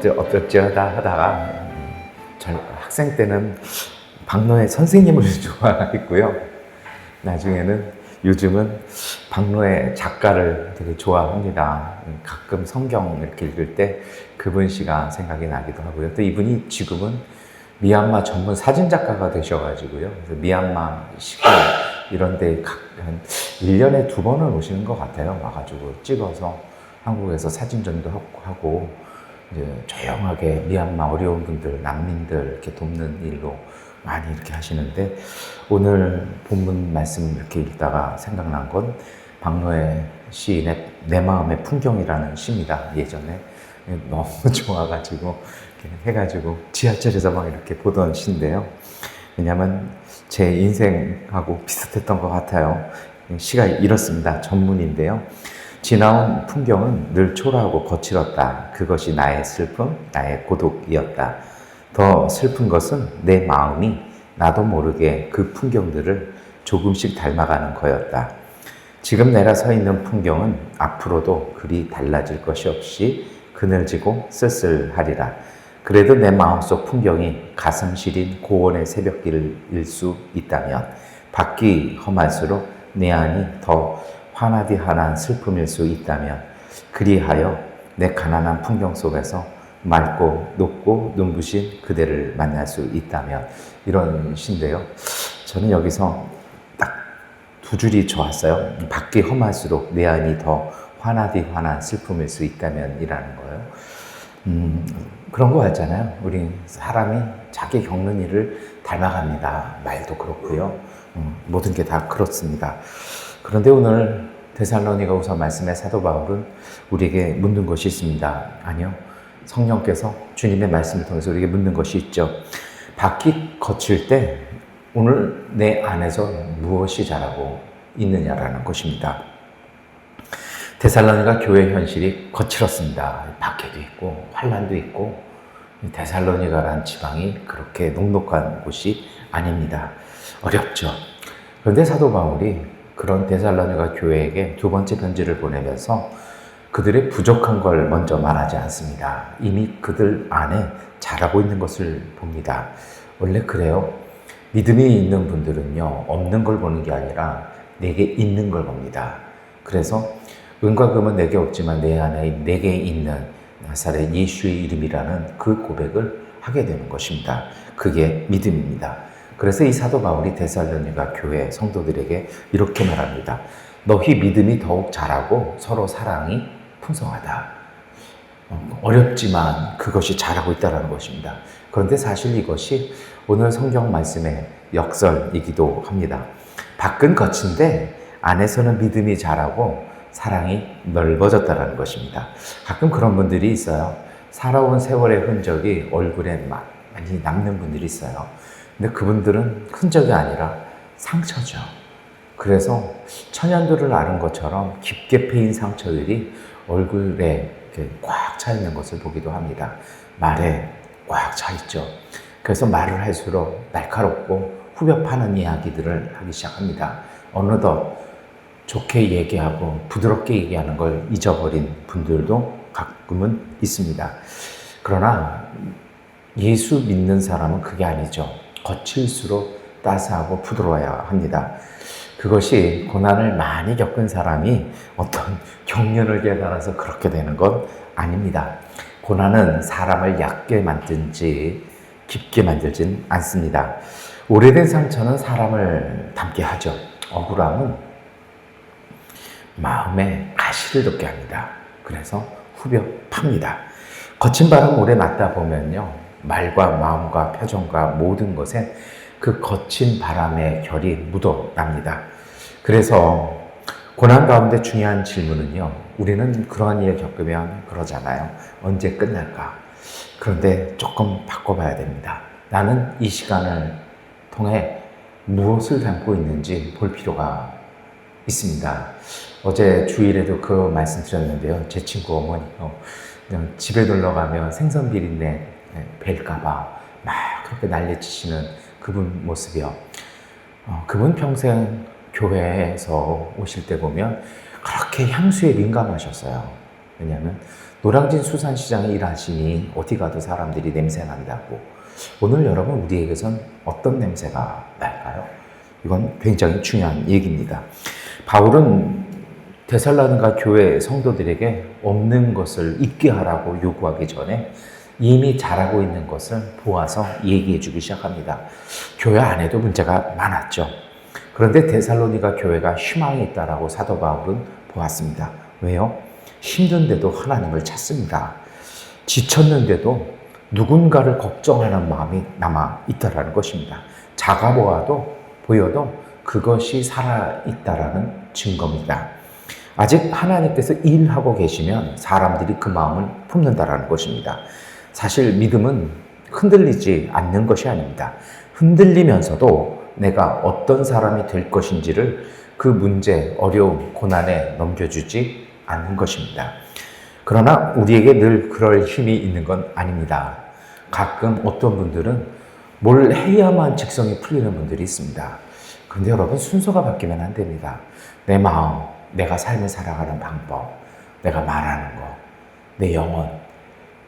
어쩌다 하다가 학생 때는 박노해 선생님을 좋아했고요. 나중에는 요즘은 박노해 작가를 되게 좋아합니다. 가끔 성경 이렇게 읽을 때 그분 시가 생각이 나기도 하고요. 또 이분이 지금은 미얀마 전문 사진작가가 되셔가지고요. 그래서 미얀마 시골 이런 데 한 1년에 2번은 오시는 것 같아요. 와가지고 찍어서 한국에서 사진전도 하고 이제 조용하게 미얀마 어려운 분들, 난민들 이렇게 돕는 일로 많이 이렇게 하시는데, 오늘 본문 말씀 이렇게 읽다가 생각난 건 박노해 시인의 내 마음의 풍경이라는 시입니다. 예전에 너무 좋아가지고 이렇게 해가지고 지하철에서 막 이렇게 보던 시인데요. 왜냐하면 제 인생하고 비슷했던 것 같아요. 시가 이렇습니다. 전문인데요. 지나온 풍경은 늘 초라하고 거칠었다. 그것이 나의 슬픔, 나의 고독이었다. 더 슬픈 것은 내 마음이 나도 모르게 그 풍경들을 조금씩 닮아가는 거였다. 지금 내가 서 있는 풍경은 앞으로도 그리 달라질 것이 없이 그늘지고 쓸쓸하리라. 그래도 내 마음속 풍경이 가슴 시린 고원의 새벽길일 수 있다면, 밖이 험할수록 내 안이 더 환하디 환한 슬픔일 수 있다면, 그리하여 내 가난한 풍경 속에서 맑고 높고 눈부신 그대를 만날 수 있다면, 이런 시인데요. 저는 여기서 딱 2줄이 좋았어요. 밖이 험할수록 내 안이 더 환하디 환한 슬픔일 수 있다면 이라는 거예요. 그런 거 같잖아요. 우리 사람이 자기 겪는 일을 닮아갑니다. 말도 그렇고요. 모든 게 다 그렇습니다. 그런데 오늘 데살로니가후서 말씀의 사도 바울은 우리에게 묻는 것이 있습니다. 아니요. 성령께서 주님의 말씀을 통해서 우리에게 묻는 것이 있죠. 밖이 거칠 때 오늘 내 안에서 무엇이 자라고 있느냐라는 것입니다. 데살로니가 교회 현실이 거칠었습니다. 박해도 있고 환란도 있고, 데살로니가라는 지방이 그렇게 녹록한 곳이 아닙니다. 어렵죠. 그런데 사도 바울이 그런 데살로니가 교회에게 2번째 편지를 보내면서 그들의 부족한 걸 먼저 말하지 않습니다. 이미 그들 안에 자라고 있는 것을 봅니다. 원래 그래요. 믿음이 있는 분들은요, 없는 걸 보는 게 아니라 내게 있는 걸 봅니다. 그래서 은과 금은 내게 없지만 내 안에 내게 있는 나사렛 예수의 이름이라는 그 고백을 하게 되는 것입니다. 그게 믿음입니다. 그래서 이 사도 바울이 데살로니가 교회 성도들에게 이렇게 말합니다. 너희 믿음이 더욱 자라고 서로 사랑이 풍성하다. 어렵지만 그것이 자라고 있다는 것입니다. 그런데 사실 이것이 오늘 성경 말씀의 역설이기도 합니다. 밖은 거친데 안에서는 믿음이 자라고 사랑이 넓어졌다는 것입니다. 가끔 그런 분들이 있어요. 살아온 세월의 흔적이 얼굴에 많이 남는 분들이 있어요. 근데 그분들은 흔적이 아니라 상처죠. 그래서 천연두를 앓은 것처럼 깊게 패인 상처들이 얼굴에 이렇게 꽉 차 있는 것을 보기도 합니다. 말에 꽉 차 있죠. 그래서 말을 할수록 날카롭고 후벼 파는 이야기들을 하기 시작합니다. 어느덧 좋게 얘기하고 부드럽게 얘기하는 걸 잊어버린 분들도 가끔은 있습니다. 그러나 예수 믿는 사람은 그게 아니죠. 거칠수록 따스하고 부드러워야 합니다. 그것이 고난을 많이 겪은 사람이 어떤 경륜을 깨달아서 그렇게 되는 건 아닙니다. 고난은 사람을 얕게 만든지 깊게 만들진 않습니다. 오래된 상처는 사람을 닮게 하죠. 억울함은 마음에 가시를 돋게 합니다. 그래서 후벼 팝니다. 거친 바람 오래 맞다 보면요, 말과 마음과 표정과 모든 것에 그 거친 바람의 결이 묻어납니다. 그래서 고난 가운데 중요한 질문은요, 우리는 그러한 일을 겪으면 그러잖아요. 언제 끝날까? 그런데 조금 바꿔봐야 됩니다. 나는 이 시간을 통해 무엇을 담고 있는지 볼 필요가 있습니다. 어제 주일에도 그 말씀 드렸는데요. 제 친구 어머니요, 그냥 집에 놀러 가면 생선 비린내 뵐까봐 막 그렇게 난리치시는 그분 모습이요. 그분 평생 교회에서 오실 때 보면 그렇게 향수에 민감하셨어요. 왜냐하면 노량진 수산시장에 일하시니 어디 가도 사람들이 냄새 난다고. 오늘 여러분 우리에게선 어떤 냄새가 날까요? 이건 굉장히 중요한 얘기입니다. 바울은 데살로니가 교회 성도들에게 없는 것을 있게 하라고 요구하기 전에 이미 잘하고 있는 것을 보아서 얘기해 주기 시작합니다. 교회 안에도 문제가 많았죠. 그런데 데살로니가 교회가 희망이 있다라고 사도 바울은 보았습니다. 왜요? 힘든데도 하나님을 찾습니다. 지쳤는데도 누군가를 걱정하는 마음이 남아 있다라는 것입니다. 작아 보여도 그것이 살아있다라는 증거입니다. 아직 하나님께서 일하고 계시면 사람들이 그 마음을 품는다라는 것입니다. 사실 믿음은 흔들리지 않는 것이 아닙니다. 흔들리면서도 내가 어떤 사람이 될 것인지를 그 문제, 어려움, 고난에 넘겨주지 않는 것입니다. 그러나 우리에게 늘 그럴 힘이 있는 건 아닙니다. 가끔 어떤 분들은 뭘 해야만 직성이 풀리는 분들이 있습니다. 그런데 여러분 순서가 바뀌면 안 됩니다. 내 마음, 내가 삶을 살아가는 방법, 내가 말하는 거, 내 영혼,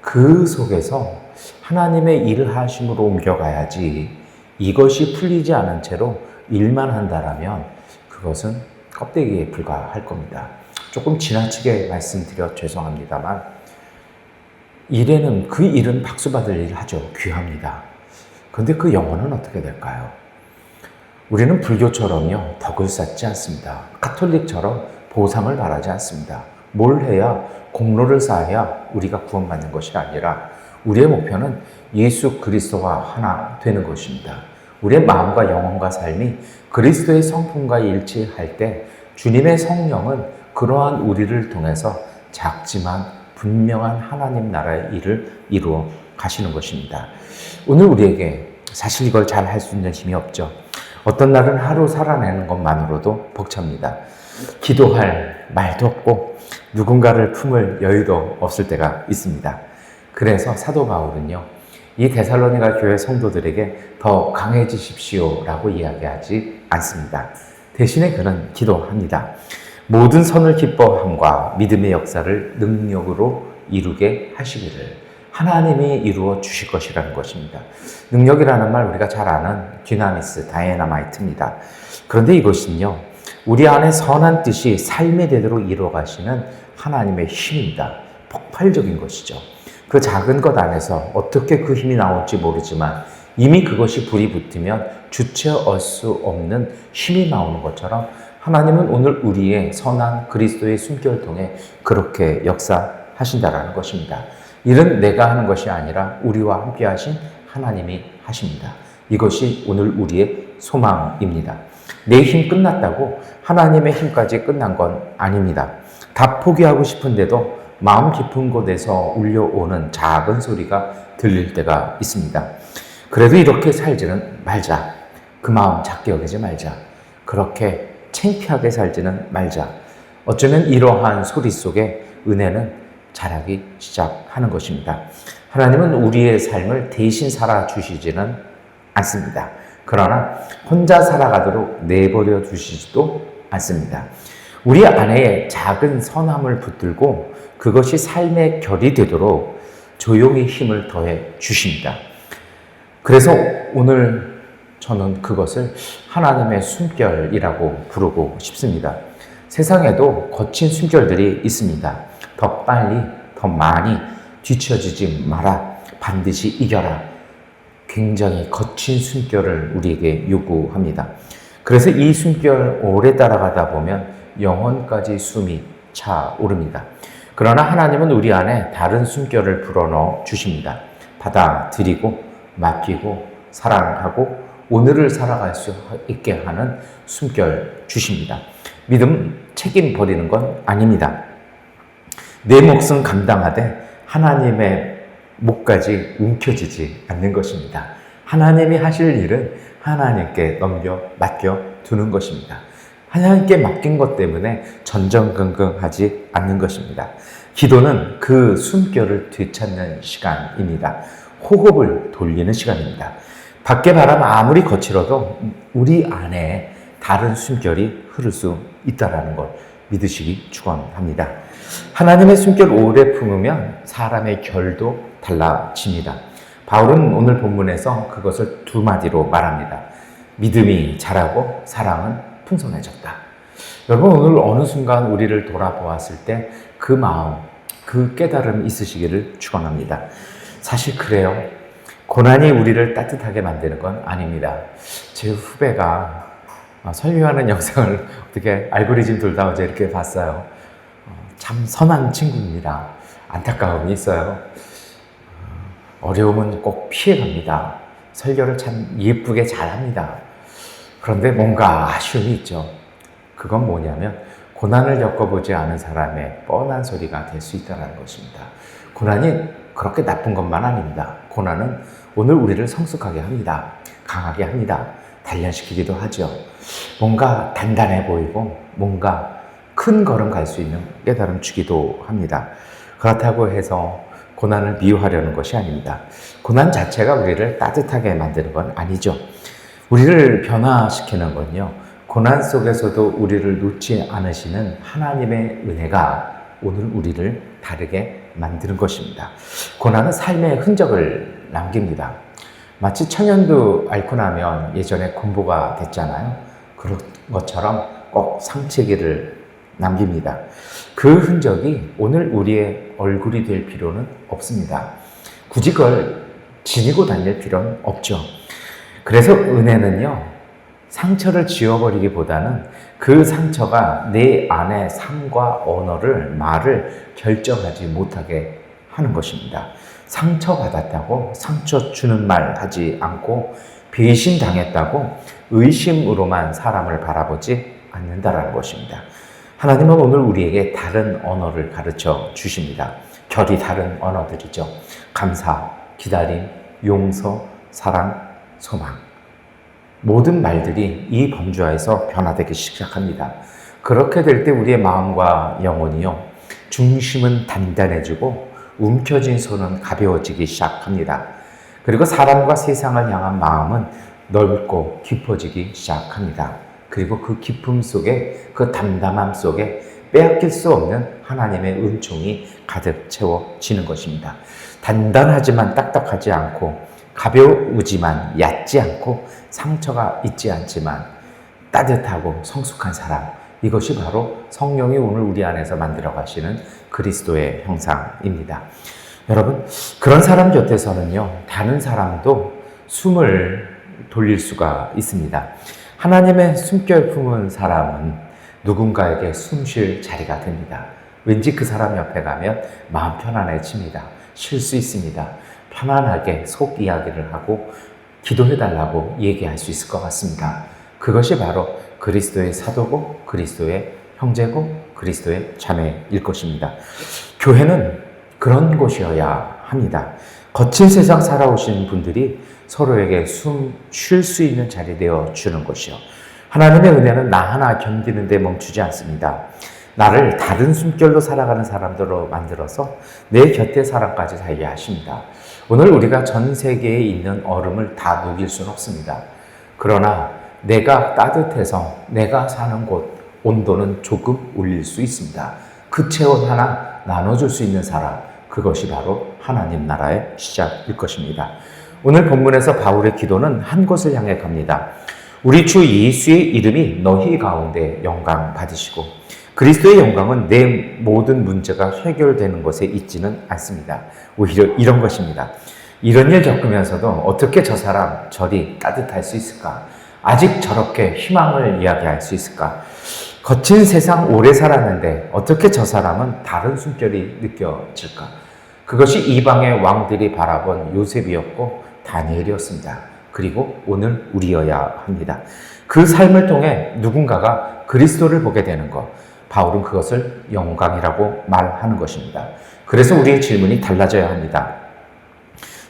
그 속에서 하나님의 일을 하심으로 옮겨가야지 이것이 풀리지 않은 채로 일만 한다라면 그것은 껍데기에 불과할 겁니다. 조금 지나치게 말씀드려 죄송합니다만 그 일은 박수 받을 일을 하죠. 귀합니다. 그런데 그 영혼은 어떻게 될까요? 우리는 불교처럼요 덕을 쌓지 않습니다. 가톨릭처럼 보상을 바라지 않습니다. 뭘 해야 공로를 쌓아야 우리가 구원받는 것이 아니라 우리의 목표는 예수 그리스도와 하나 되는 것입니다. 우리의 마음과 영혼과 삶이 그리스도의 성품과 일치할 때 주님의 성령은 그러한 우리를 통해서 작지만 분명한 하나님 나라의 일을 이루어 가시는 것입니다. 오늘 우리에게 사실 이걸 잘 할 수 있는 힘이 없죠. 어떤 날은 하루 살아내는 것만으로도 벅찹니다. 기도할 말도 없고 누군가를 품을 여유도 없을 때가 있습니다. 그래서 사도 바울은요, 이 데살로니가 교회 성도들에게 더 강해지십시오라고 이야기하지 않습니다. 대신에 그는 기도합니다. 모든 선을 기뻐함과 믿음의 역사를 능력으로 이루게 하시기를 하나님이 이루어 주실 것이라는 것입니다. 능력이라는 말 우리가 잘 아는 디나미스, 다이너마이트입니다. 그런데 이것은요, 우리 안에 선한 뜻이 삶의 대대로 이루어 가시는 하나님의 힘입니다. 폭발적인 것이죠. 그 작은 것 안에서 어떻게 그 힘이 나올지 모르지만 이미 그것이 불이 붙으면 주체할 수 없는 힘이 나오는 것처럼 하나님은 오늘 우리의 선한 그리스도의 숨결을 통해 그렇게 역사하신다라는 것입니다. 일은 내가 하는 것이 아니라 우리와 함께 하신 하나님이 하십니다. 이것이 오늘 우리의 소망입니다. 내 힘 끝났다고 하나님의 힘까지 끝난 건 아닙니다. 다 포기하고 싶은데도 마음 깊은 곳에서 울려오는 작은 소리가 들릴 때가 있습니다. 그래도 이렇게 살지는 말자. 그 마음 작게 여기지 말자. 그렇게 창피하게 살지는 말자. 어쩌면 이러한 소리 속에 은혜는 자라기 시작하는 것입니다. 하나님은 우리의 삶을 대신 살아주시지는 않습니다. 그러나 혼자 살아가도록 내버려 두시지도 않습니다. 우리 안에 작은 선함을 붙들고 그것이 삶의 결이 되도록 조용히 힘을 더해 주십니다. 그래서 오늘 저는 그것을 하나님의 숨결이라고 부르고 싶습니다. 세상에도 거친 숨결들이 있습니다. 더 빨리, 더 많이 뒤처지지 마라. 반드시 이겨라. 굉장히 거친 숨결을 우리에게 요구합니다. 그래서 이 숨결 오래 따라가다 보면 영혼까지 숨이 차오릅니다. 그러나 하나님은 우리 안에 다른 숨결을 불어넣어 주십니다. 받아들이고 맡기고 사랑하고 오늘을 살아갈 수 있게 하는 숨결 주십니다. 믿음 책임 버리는 건 아닙니다. 내 몫은 감당하되 하나님의 몫까지 움켜쥐지 않는 것입니다. 하나님이 하실 일은 하나님께 맡겨 두는 것입니다. 하나님께 맡긴 것 때문에 전전긍긍하지 않는 것입니다. 기도는 그 숨결을 되찾는 시간입니다. 호흡을 돌리는 시간입니다. 밖에 바람 아무리 거칠어도 우리 안에 다른 숨결이 흐를 수 있다는 걸 믿으시기 축원합니다. 하나님의 숨결 오래 품으면 사람의 결도 달라집니다. 바울은 오늘 본문에서 그것을 두 마디로 말합니다. 믿음이 자라고 사랑은 풍성해졌다. 여러분, 오늘 어느 순간 우리를 돌아보았을 때 그 마음, 그 깨달음 있으시기를 축원합니다. 사실 그래요. 고난이 우리를 따뜻하게 만드는 건 아닙니다. 제 후배가 설교하는 영상을 어떻게 알고리즘 돌다 어제 이렇게 봤어요. 참 선한 친구입니다. 안타까움이 있어요. 어려움은 꼭 피해갑니다. 설교를 참 예쁘게 잘합니다. 그런데 뭔가 아쉬움이 있죠. 그건 뭐냐면 고난을 겪어보지 않은 사람의 뻔한 소리가 될 수 있다는 것입니다. 고난이 그렇게 나쁜 것만 아닙니다. 고난은 오늘 우리를 성숙하게 합니다. 강하게 합니다. 단련시키기도 하죠. 뭔가 단단해 보이고 뭔가 큰 걸음 갈 수 있는 깨달음 주기도 합니다. 그렇다고 해서 고난을 미워하려는 것이 아닙니다. 고난 자체가 우리를 따뜻하게 만드는 건 아니죠. 우리를 변화시키는 건요, 고난 속에서도 우리를 놓지 않으시는 하나님의 은혜가 오늘 우리를 다르게 만드는 것입니다. 고난은 삶의 흔적을 남깁니다. 마치 천연두 앓고 나면 예전에 군보가 됐잖아요. 그런 것처럼 꼭 상체기를 남깁니다. 그 흔적이 오늘 우리의 얼굴이 될 필요는 없습니다. 굳이 그걸 지니고 다닐 필요는 없죠. 그래서 은혜는요, 상처를 지워버리기보다는 그 상처가 내 안의 삶과 언어를, 말을 결정하지 못하게 하는 것입니다. 상처받았다고 상처 주는 말 하지 않고 배신당했다고 의심으로만 사람을 바라보지 않는다라는 것입니다. 하나님은 오늘 우리에게 다른 언어를 가르쳐 주십니다. 결이 다른 언어들이죠. 감사, 기다림, 용서, 사랑, 소망. 모든 말들이 이 범주하에서 변화되기 시작합니다. 그렇게 될 때 우리의 마음과 영혼이요, 중심은 단단해지고 움켜진 손은 가벼워지기 시작합니다. 그리고 사람과 세상을 향한 마음은 넓고 깊어지기 시작합니다. 그리고 그 기쁨 속에, 그 담담함 속에 빼앗길 수 없는 하나님의 은총이 가득 채워지는 것입니다. 단단하지만 딱딱하지 않고, 가벼우지만 얕지 않고, 상처가 있지 않지만 따뜻하고 성숙한 사람, 이것이 바로 성령이 오늘 우리 안에서 만들어 가시는 그리스도의 형상입니다. 여러분, 그런 사람 곁에서는요, 다른 사람도 숨을 돌릴 수가 있습니다. 하나님의 숨결 품은 사람은 누군가에게 숨 쉴 자리가 됩니다. 왠지 그 사람 옆에 가면 마음 편안해집니다. 쉴 수 있습니다. 편안하게 속 이야기를 하고 기도해달라고 얘기할 수 있을 것 같습니다. 그것이 바로 그리스도의 사도고 그리스도의 형제고 그리스도의 자매일 것입니다. 교회는 그런 곳이어야 합니다. 거친 세상 살아오신 분들이 서로에게 숨 쉴 수 있는 자리 되어 주는 것이요. 하나님의 은혜는 나 하나 견디는 데 멈추지 않습니다. 나를 다른 숨결로 살아가는 사람들로 만들어서 내 곁에 사람까지 살게 하십니다. 오늘 우리가 전 세계에 있는 얼음을 다 녹일 수는 없습니다. 그러나 내가 따뜻해서 내가 사는 곳 온도는 조금 올릴 수 있습니다. 그 체온 하나 나눠줄 수 있는 사람, 그것이 바로 하나님 나라의 시작일 것입니다. 오늘 본문에서 바울의 기도는 한 곳을 향해 갑니다. 우리 주 예수의 이름이 너희 가운데 영광 받으시고, 그리스도의 영광은 내 모든 문제가 해결되는 것에 있지는 않습니다. 오히려 이런 것입니다. 이런 일 겪으면서도 어떻게 저 사람 저리 따뜻할 수 있을까? 아직 저렇게 희망을 이야기할 수 있을까? 거친 세상 오래 살았는데 어떻게 저 사람은 다른 숨결이 느껴질까? 그것이 이방의 왕들이 바라본 요셉이었고 다니엘이었습니다. 그리고 오늘 우리여야 합니다. 그 삶을 통해 누군가가 그리스도를 보게 되는 것, 바울은 그것을 영광이라고 말하는 것입니다. 그래서 우리의 질문이 달라져야 합니다.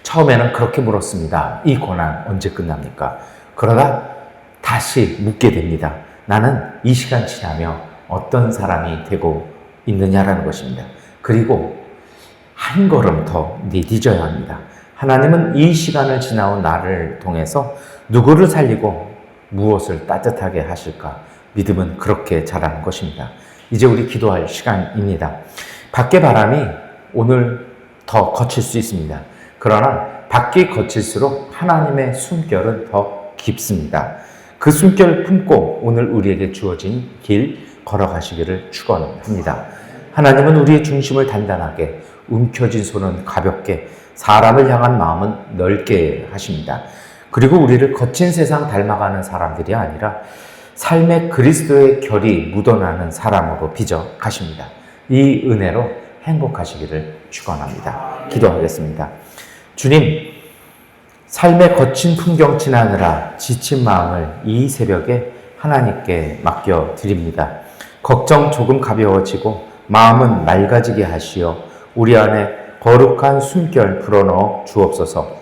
처음에는 그렇게 물었습니다. 이 고난 언제 끝납니까? 그러다 다시 묻게 됩니다. 나는 이 시간 지나며 어떤 사람이 되고 있느냐라는 것입니다. 그리고 한 걸음 더 내디뎌야 합니다. 하나님은 이 시간을 지나온 나를 통해서 누구를 살리고 무엇을 따뜻하게 하실까? 믿음은 그렇게 자라는 것입니다. 이제 우리 기도할 시간입니다. 밖의 바람이 오늘 더 거칠 수 있습니다. 그러나 밖이 거칠수록 하나님의 숨결은 더 깊습니다. 그 숨결을 품고 오늘 우리에게 주어진 길 걸어가시기를 축원합니다. 하나님은 우리의 중심을 단단하게, 움켜쥔 손은 가볍게, 사람을 향한 마음은 넓게 하십니다. 그리고 우리를 거친 세상 닮아가는 사람들이 아니라 삶의 그리스도의 결이 묻어나는 사람으로 빚어 가십니다. 이 은혜로 행복하시기를 축원합니다. 기도하겠습니다. 주님, 삶의 거친 풍경 지나느라 지친 마음을 이 새벽에 하나님께 맡겨드립니다. 걱정 조금 가벼워지고 마음은 맑아지게 하시어 우리 안에 거룩한 숨결 불어넣어 주옵소서.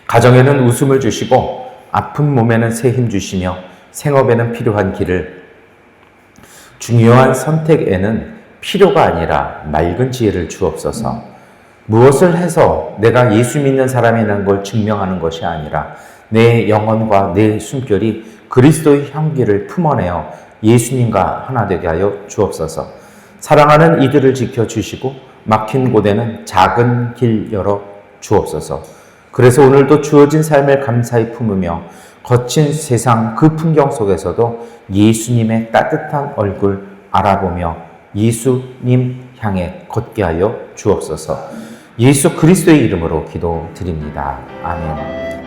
가정에는 웃음을 주시고 아픈 몸에는 새 힘 주시며 생업에는 필요한 길을, 중요한 선택에는 필요가 아니라 맑은 지혜를 주옵소서. 무엇을 해서 내가 예수 믿는 사람이라는 걸 증명하는 것이 아니라 내 영혼과 내 숨결이 그리스도의 향기를 품어내어 예수님과 하나 되게 하여 주옵소서. 사랑하는 이들을 지켜주시고 막힌 곳에는 작은 길 열어 주옵소서. 그래서 오늘도 주어진 삶을 감사히 품으며 거친 세상 그 풍경 속에서도 예수님의 따뜻한 얼굴 알아보며 예수님 향해 걷게 하여 주옵소서. 예수 그리스도의 이름으로 기도드립니다. 아멘.